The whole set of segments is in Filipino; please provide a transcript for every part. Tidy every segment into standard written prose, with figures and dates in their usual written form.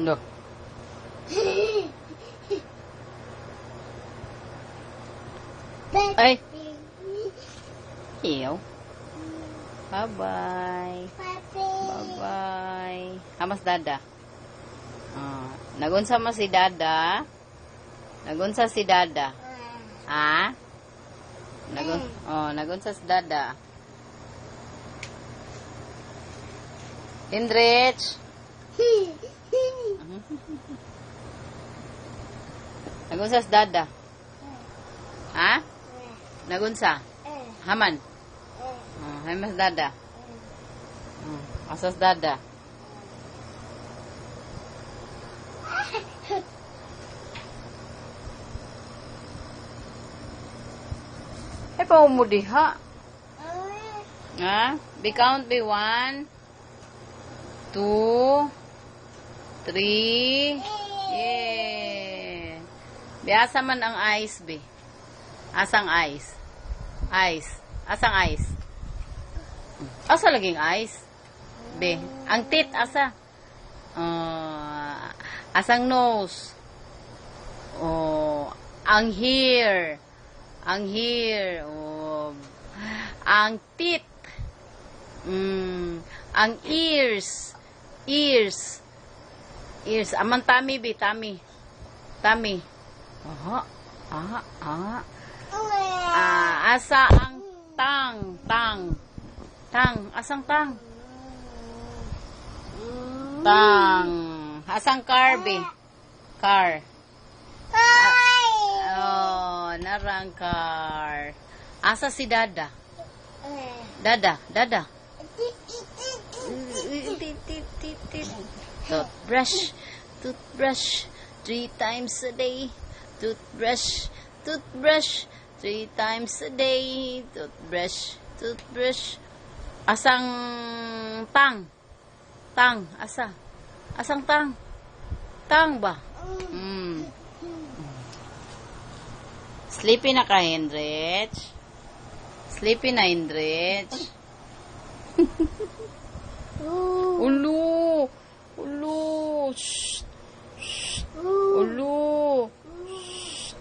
No. Ay. Iyo. Bye-bye. Bye-bye. Hamas dada. Nagunsa mo si dada? Nagunsa si dada? Ha? Nagunsa si dada. Indrich. Nagunsa si dada? Ha? Nagunsa? Haman? Hamas dada? Asas dada? Ay, paumudiha. Ha? Be count, be 1, 2, 3. Yeah. Biasa man ang ice, be. Asang ice? Ice. Asang ice? Asa laging ice? Be. Ang tit, asa? Asang nose? Ang hair. Ang hair. Ang teeth. Ang ears. Ears. Ears. Amang tummy, be. Tummy. Tummy. Asa ang tang. Tang. Tang. Asang tang? Tang. Asang car, be? Car. Narang car. Asa si dada? Dada. Dada. Toothbrush. Toothbrush. 3 times a day. Toothbrush. Toothbrush. 3 times a day. Toothbrush. Toothbrush. Asang tang? Tang. Asa? Asang tang? Tang ba? Sleepy na ka, Hendrich? Sleepy na, Hendrich? Ulo! Ulo! Shh! Shh! Ulo! Shh!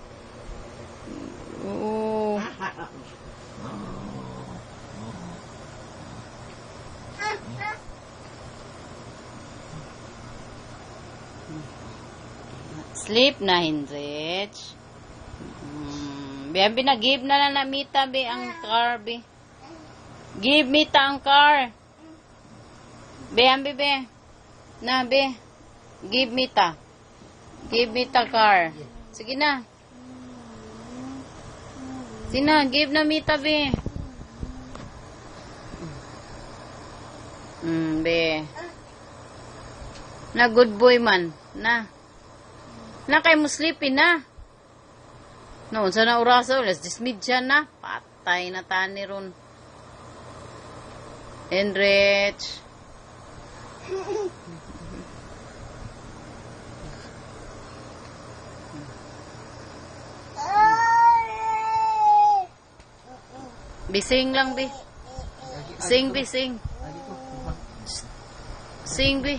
Sleep na, Hendrich. Be, give na lang na Mita, be, ang car, be. Give Mita ang car. Be, ambi, be. Na, be. Give Mita. Give Mita car. Sige na. Sige na, give na Mita, be. Be. Na, good boy man. Na. Na, kay mo sleepy na. No, sa na oraso, let's dismid siya na. Patay na tani ron. Enrich. Bising lang, be. Sing, be, sing. Sing, be.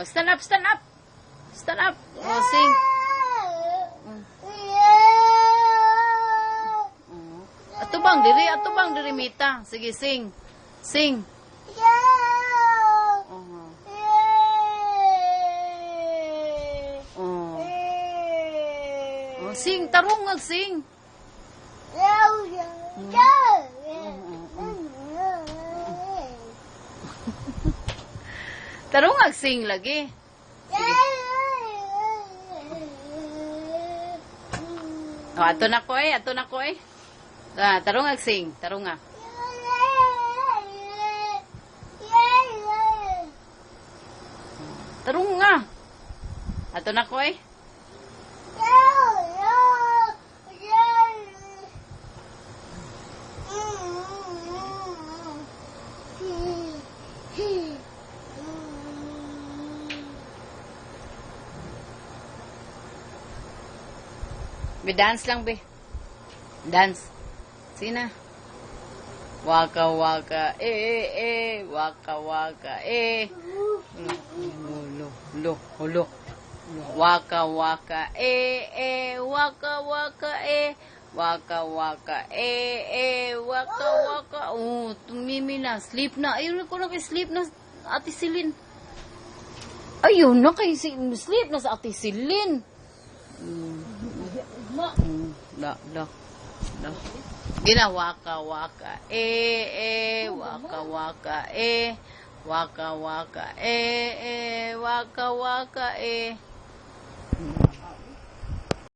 Stand up, stand up. Stand up. Sing. Atubang diri Mita. Sige, sing. Sing. Sing, tarungag, sing. Tarungag, sing lagi. Sige. Ato na ko eh. Tarungag, sing. Tarungag. Tarungag. Ato na ko eh. Be, dance lang, be. Dance. Sige na. Waka waka, waka waka, Lo, lo. Waka waka, waka waka, waka waka, waka waka. Oh, tumimi na, sleep na. Ayun ko na kay sleep na, Ate Silin. Ayun na kay sleep na sa Ate Silin. La. Gina waka waka, waka waka, waka waka, waka waka,